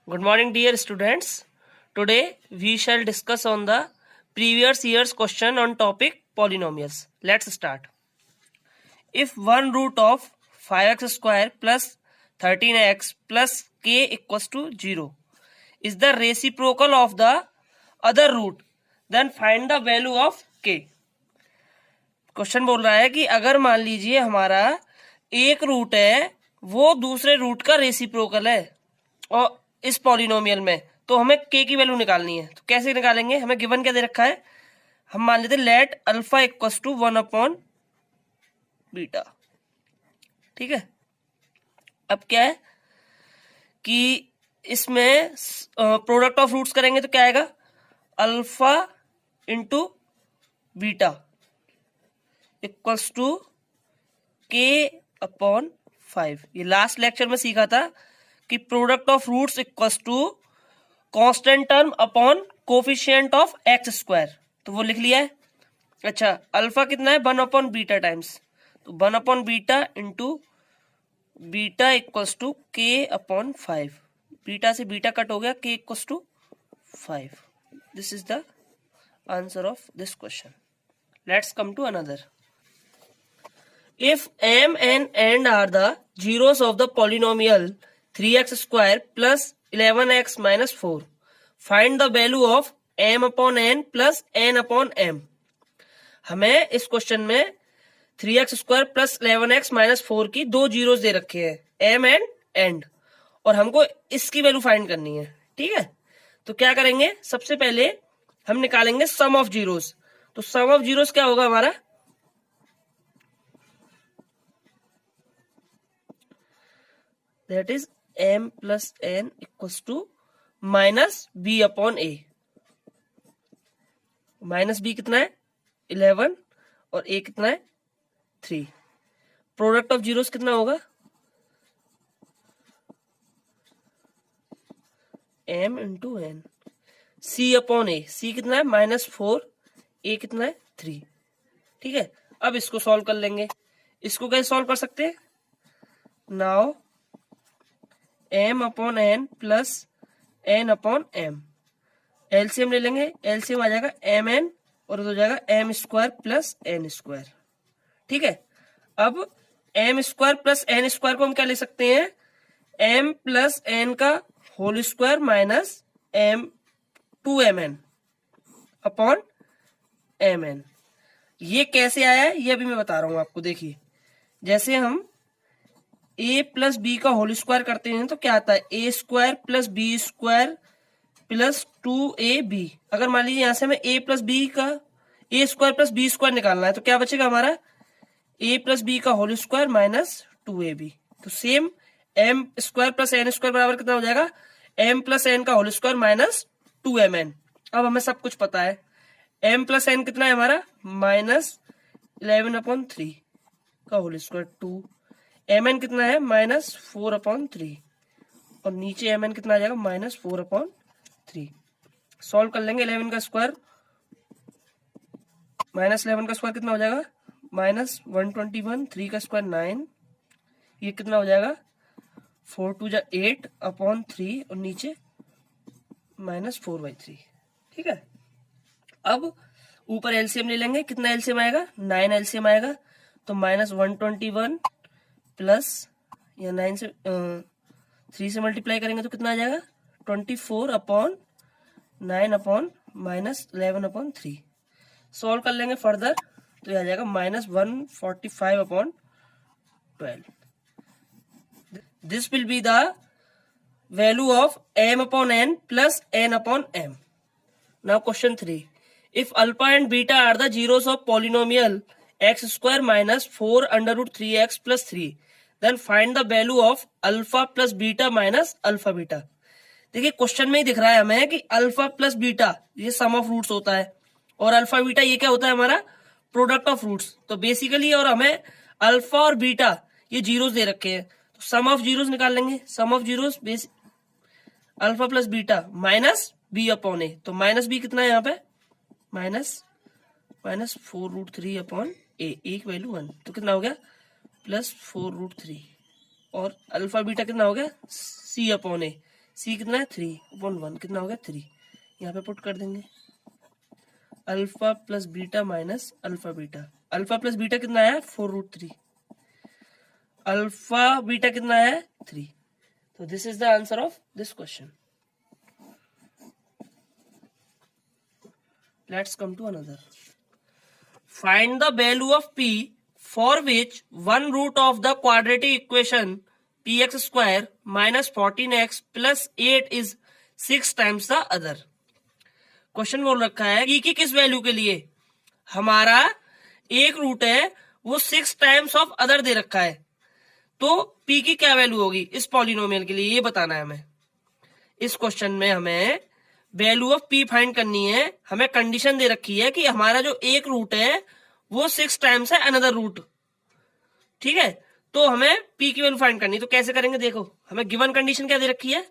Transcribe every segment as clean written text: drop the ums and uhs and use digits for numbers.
Good morning, dear students. Today we shall discuss on the previous year's question on topic polynomials. Let's start. If one root of 5x square plus 13x plus k equals to 0 is the reciprocal of the other root, then find the value of k. Question बोल रहा है कि अगर मान लीजिए हमारा एक root है वो दूसरे रूट का रेसिप्रोकल है और इस पॉलिनोमियल में, तो हमें k की वैल्यू निकालनी है। तो कैसे निकालेंगे? हमें गिवन क्या दे रखा है, हम मान लेते लेट अल्फा इक्वल्स टू 1/बीटा। ठीक है, अब क्या है कि इसमें प्रोडक्ट ऑफ रूट्स करेंगे तो क्या आएगा, alpha into beta equals to k/5। ये लास्ट लेक्चर में सीखा था कि product of roots equals to constant term upon coefficient of x square, तो वो लिख लिया है। अच्छा, अल्फा कितना है, 1/बीटा टाइम्स, तो 1/बीटा into beta equals to k/5। Beta से बीटा कट हो गया, k equals to 5। This is the answer of this question. Let's come to another. If m and n are the zeros of the polynomial 3x square plus 11x minus 4, find the value of m upon n plus n upon m। हमें इस question में 3x square plus 11x minus 4 की दो zeros दे रखे हैं, m and n, और हमको इसकी वैल्यू फाइंड करनी है। ठीक है, तो क्या करेंगे, सबसे पहले हम निकालेंगे सम ऑफ जीरोस। तो सम ऑफ जीरोस क्या होगा हमारा, that is m plus n equals to minus b upon a। Minus b कितना है 11 और a कितना है 3। प्रोडक्ट ऑफ जीरोस कितना होगा, m into n, c upon a। c कितना है -4, a कितना है 3। ठीक है, अब इसको सॉल्व कर लेंगे। इसको कैसे सॉल्व कर सकते हैं, now m upon n plus n upon m, LCM ले लेंगे। एलसीएम आ जाएगा mn और हो जाएगा m square plus n square. ठीक है, अब m square plus n square को हम क्या ले सकते हैं, m प्लस n का whole square minus m 2mn upon mn। ये कैसे आया है ये अभी मैं बता रहा हूं आपको। देखिए, जैसे हम a प्लस बी का होल स्क्वायर करते हैं तो क्या आता है, a square plus b square plus 2ab। अगर मान लीजिए यहां से हमें a प्लस बी का a square plus b square निकालना है तो क्या बचेगा हमारा, a प्लस बी का होल स्क्वायर माइनस 2ab। तो same m square plus n square बराबर कितना हो जाएगा, m प्लस n का होल स्क्वायर माइनस 2mn। अब हमें सब कुछ पता है, m प्लस n कितना है हमारा -11/3 का होल स्क्वायर 2, mn कितना है -4/3 और नीचे mn कितना आ जाएगा -4/3। सॉल्व कर लेंगे। 11 का स्क्वायर -11 का स्क्वायर कितना हो जाएगा -121, 3 का स्क्वायर 9, ये कितना हो जाएगा 4 2 जा 8/3 और नीचे -4/3। ठीक है, अब ऊपर एलसीएम ले लेंगे। कितना एलसीएम आएगा, 9 एलसीएम आएगा, तो -121 प्लस या 9 से 3 से मल्टीप्लाई करेंगे तो कितना आ जाएगा 24/9/-11/3। सॉल्व कर लेंगे फर्दर तो आ जाएगा -145/12। This will be the value of m upon n plus n upon m। Now question 3, if alpha and beta are the zeros of polynomial x square minus 4√3x plus 3, then find the value of alpha plus beta minus alpha beta. देखिए, question में ही दिख रहा है हमें कि alpha plus beta ये सम of roots होता है और अल्फा बीटा ये क्या होता है हमारा प्रोडक्ट ऑफ रूट्स। तो बेसिकली और हमें अल्फा और बीटा ये जीरोस दे रखे हैं, तो सम ऑफ जीरोस निकाल लेंगे। Sum of zeros alpha plus beta minus b upon a, तो माइनस बी कितना है यहाँ पे -4√3/a, एक वैल्यू 1, तो कितना हो गया +4√3 और अल्फा बीटा कितना हो गया c अपॉन ए। सी कितना है 3/1 कितना हो गया 3, यहाँ पे पुट कर देंगे alpha plus beta minus alpha beta. Alpha plus beta कितना है 4√3, अल्फा बीटा कितना है 3। तो this is the answer of this question. Let's come to another. Find the value of p for which one root of the quadratic equation px square minus 14x plus 8 is 6 times the other। Question बोल रखा है p की किस value के लिए हमारा एक root है वो 6 टाइम्स ऑफ अदर दे रखा है, तो p की क्या वैल्यू होगी इस पॉलिनोमियल के लिए, ये बताना है हमें। इस क्वेश्चन में हमें वैल्यू ऑफ p फाइंड करनी है। हमें कंडीशन दे रखी है कि हमारा जो एक रूट है वो 6 टाइम्स है अनदर रूट, ठीक है। तो हमें p की वैल्यू फाइंड करनी है। तो कैसे करेंगे, देखो हमें गिवन कंडीशन क्या दे रखी है,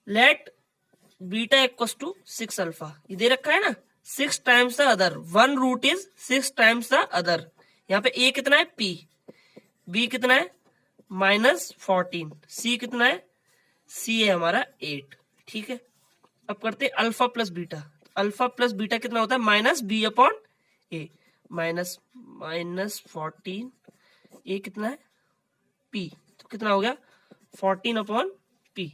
let beta equals to 6 alpha, ये दे रखा है ना, 6 times the other, one root is 6 times the other. यहाँ पे a कितना है p, b कितना है -14, c कितना है, c है हमारा 8, ठीक है। अब करते हैं alpha plus beta. Alpha plus beta कितना होता है -b/a, -14, a कितना है p, तो कितना हो गया 14/p,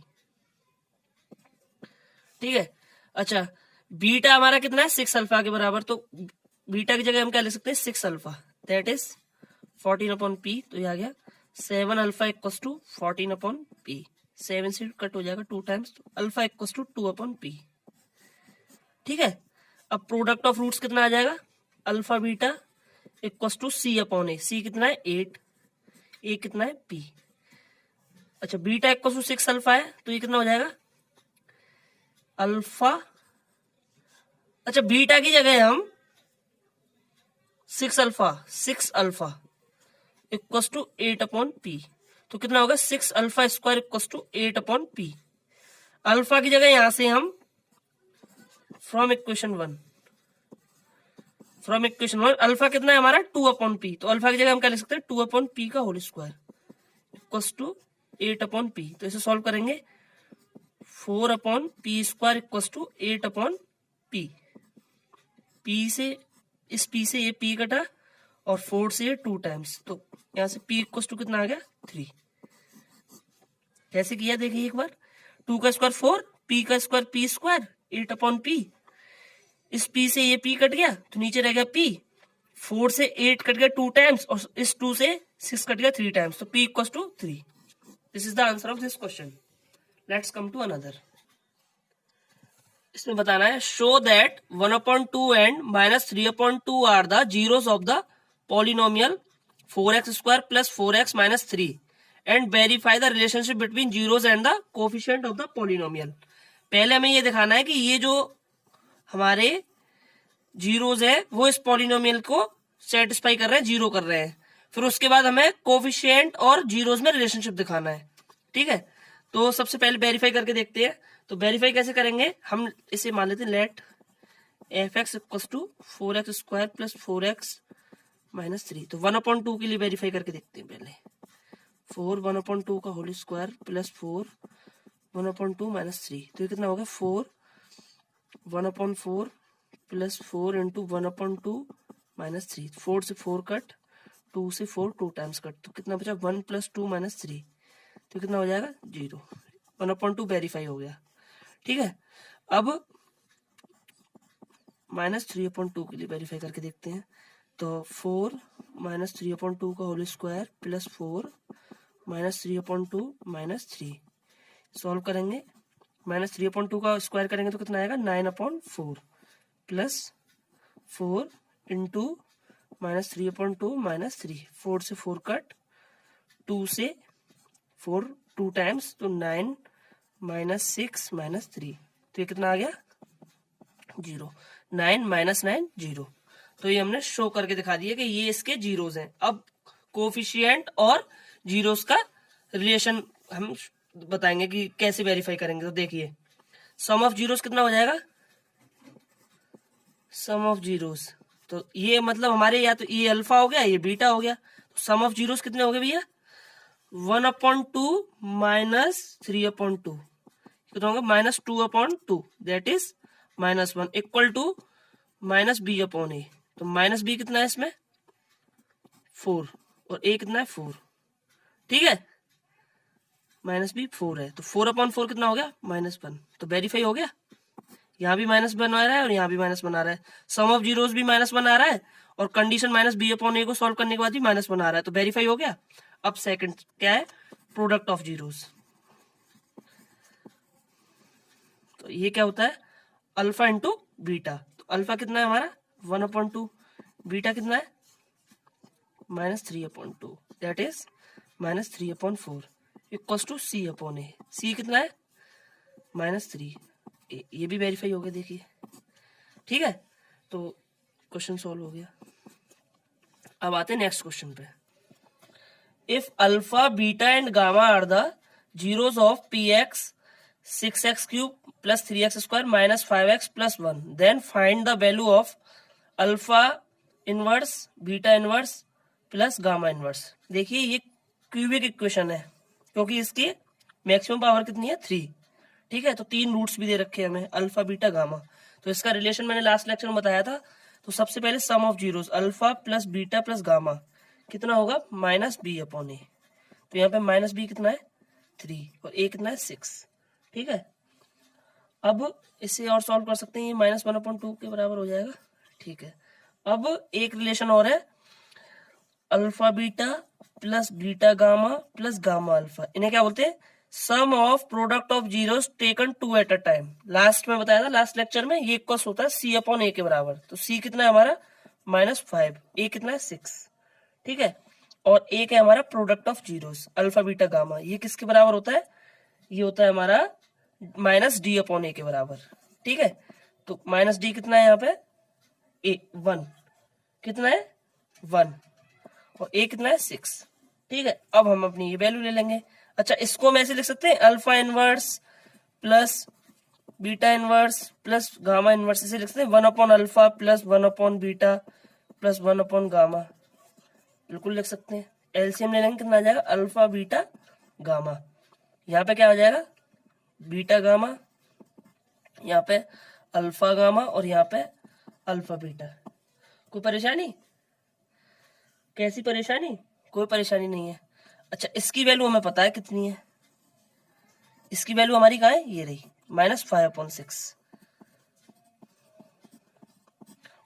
ठीक है। अच्छा बीटा हमारा कितना है 6 अल्फा के बराबर, तो बीटा की जगह हम क्या ले सकते हैं 6 अल्फा, दैट इज 14/p। तो ये आ गया 7 अल्फा इक्वल्स टू 14/p, 7 से कट हो जाएगा 2 टाइम्स, तो अल्फा इक्वल्स टू 2/p, ठीक है। अब प्रोडक्ट ऑफ रूट्स कितना आ जाएगा, alpha beta equals to c/a, c कितना है 8, a कितना है p। अच्छा बीटा इक्वल्स टू 6 अल्फा है, तो ये कितना हो जाएगा अल्फा, अच्छा बीटा की जगह हम 6 अल्फा इक्वल्स टू 8/p, तो कितना होगा 6 alpha square equals to 8/p। Alpha की जगह यहां से हम फ्रॉम इक्वेशन वन अल्फा कितना है हमारा 2/p, तो अल्फा की जगह हम क्या लिख सकते हैं 2/p का whole square equals to 8/p। तो इसे सॉल्व करेंगे 4/p square equals to 8/p। p से इस p से ये p कटा और 4 से ये 2 टाइम्स, तो यहां से p इक्वल्स टू कितना आ गया 3। कैसे किया देखिए एक बार, 2 का स्क्वायर 4, p का स्क्वायर p स्क्वायर 8/p, इस p से ये p कट गया तो नीचे रह गया p, 4 से 8 कट गया 2 टाइम्स और इस 2 से 6 कट गया 3 टाइम्स, तो p equals to 3। This is the answer of this question. Let's come to another. इसमें बताना है show that 1/2 and -3/2 are the zeros of the polynomial 4x² + 4x - 3 and verify the relationship between zeros and the coefficient of the polynomial. पहले हमें ये दिखाना है कि ये जो हमारे जीरोस है वो इस पॉलिनोमियल को सेटिस्फाई कर रहे हैं, जीरो कर रहे हैं। फिर उसके बाद हमें कोफिशिएंट और जीरोस में रिलेशनशिप दिखाना है, ठीक है। तो सबसे पहले वेरीफाई करके देखते हैं। तो वेरीफाई कैसे करेंगे, हम इसे मान लेते हैं late f(x) equals to 4x² + 4x - 3। तो 1/2 के लिए वेरीफाई करके देखते हैं पहले, 4 1/2 का होल स्क्वायर प्लस 4 1/2 - 3, तो ये कितना हो गया 4 1/4 प्लस 4 इंटू 1/2 - 3, 4 से 4 कट, 2 से 4 2 टाइम्स कट, तो कितना बचा 1 + 2 - 3, तो कितना हो जाएगा 0। 1/2 वेरीफाई हो गया, ठीक है। अब -3/2 के लिए वेरीफाई करके देखते हैं। तो 4 -3/2 का होल स्क्वायर प्लस 4 -3/2 - 3 सॉल्व करेंगे। -3/2 का स्क्वायर करेंगे तो कितना आएगा 9/4 प्लस 4 इंटू -3/2 - 3, 4 से 4 कट, 2 से 4 2 टाइम्स, तो 9 -6 - 3, तो ये कितना आ गया 0। 9 - 9 0। तो ये हमने शो करके दिखा दिया कि ये इसके जीरोस हैं। अब कोफिशिएंट और जीरोस का रिलेशन हम बताएंगे कि कैसे वेरीफाई करेंगे। तो देखिए सम ऑफ जीरोस कितना हो जाएगा, सम ऑफ जीरोस, तो ये मतलब हमारे या तो ये अल्फा हो गया ये बीटा हो गया, तो सम ऑफ जीरोस कितने हो गए भैया 1/2 - 3/2, कितना होगा -2/2 that is -1 equal to -b/a। तो -b कितना है इसमें 4 और a कितना है 4, ठीक है, -b 4 है तो 4/4 कितना हो गया -1। तो वेरीफाई हो गया, यहाँ भी -1 आ रहा है और यहाँ भी -1 आ रहा है, सम ऑफ जीरोस भी -1 आ रहा है और कंडीशन -b/a को सॉल्व करने के बाद भी -1 आ रहा है, तो वेरीफाई हो गया। अब सेकंड क्या है, प्रोडक्ट ऑफ जीरोस। तो ये क्या होता है अल्फा इंटू बीटा। तो अल्फा कितना है हमारा 1/2, बीटा कितना है -3/2 that is -3/4 equals to c/a। c कितना है -3, ये भी वेरीफाई हो गया देखिए, ठीक है। तो क्वेश्चन सॉल्व हो गया। अब आते हैं नेक्स्ट क्वेश्चन पे। If alpha beta and gamma are the zeros of px 6x³ + 3x² - 5x + 1 then find the value of alpha inverse beta inverse plus gamma inverse. देखिए ये क्यूबिक इक्वेशन है क्योंकि इसकी मैक्सिमम पावर कितनी है 3, ठीक है। तो 3 रूट्स भी दे रखे हैं हमें अल्फा बीटा गामा। तो इसका रिलेशन मैंने लास्ट लेक्चर में बताया था। तो सबसे पहले sum of zeros alpha plus beta plus gamma कितना होगा -b/a। तो यहाँ पे -b कितना है 3 और a कितना है 6, ठीक है। अब इसे और सॉल्व कर सकते हैं, ये -1/2 के बराबर हो जाएगा, ठीक है। अब एक रिलेशन और है alpha beta plus beta gamma plus gamma alpha, इन्हें क्या बोलते हैं sum of product of zeros taken 2 at a time. Last में बताया था लास्ट लेक्चर में, ये इक्वल होता है c/a के बराबर। तो c कितना है हमारा -5, a कितना है 6, ठीक है। और एक है हमारा product of zeros alpha beta gamma, ये किसके बराबर होता है, ये होता है हमारा -d/a के बराबर, ठीक है। तो -d कितना है यहाँ पे 1 कितना है 1 और a कितना है 6, ठीक है। अब हम अपनी ये वैल्यू ले लेंगे। अच्छा इसको हम ऐसे लिख सकते हैं alpha inverse plus beta inverse plus gamma inverse, इसे लिख सकते हैं 1/अल्फा प्लस 1/बीटा प्लस 1/गामा, बिल्कुल लिख सकते हैं। एलसीएम ले लेंगे कितना आ जाएगा अल्फा बीटा गामा, यहाँ पे क्या आ जाएगा बीटा गामा, यहाँ पे अल्फा गामा और यहाँ पे अल्फा बीटा। कोई परेशानी, कैसी परेशानी, कोई परेशानी नहीं है। अच्छा इसकी वैल्यू हमें पता है कितनी है, इसकी वैल्यू हमारी कहाँ है, ये रही -5/6।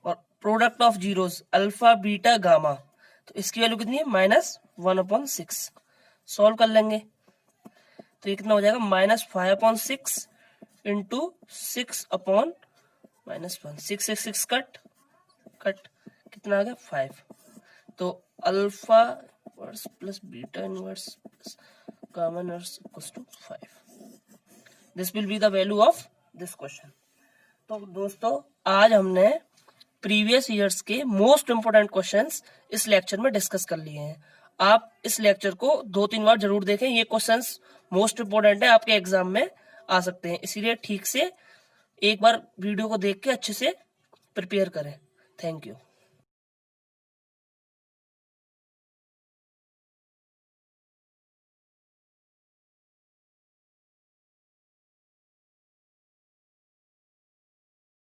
और product of zeros alpha beta gamma, तो इसकी वैल्यू कितनी है -1/6। सॉल्व कर लेंगे तो ये कितना हो जाएगा -5/6 इंटू 6/-1, 6 6 कट कितना आ गया 5। तो alpha inverse plus beta inverse plus gamma inverse equals to 5। This will be the value of this question. तो दोस्तों आज हमने प्रीवियस ईयर्स के मोस्ट इंपोर्टेंट क्वेश्चंस इस लेक्चर में डिस्कस कर लिए हैं। आप इस लेक्चर को 2-3 बार जरूर देखें, ये क्वेश्चंस मोस्ट इंपोर्टेंट है, आपके एग्जाम में आ सकते हैं, इसीलिए ठीक से एक बार वीडियो को देख के अच्छे से प्रिपेयर करें। Thank you.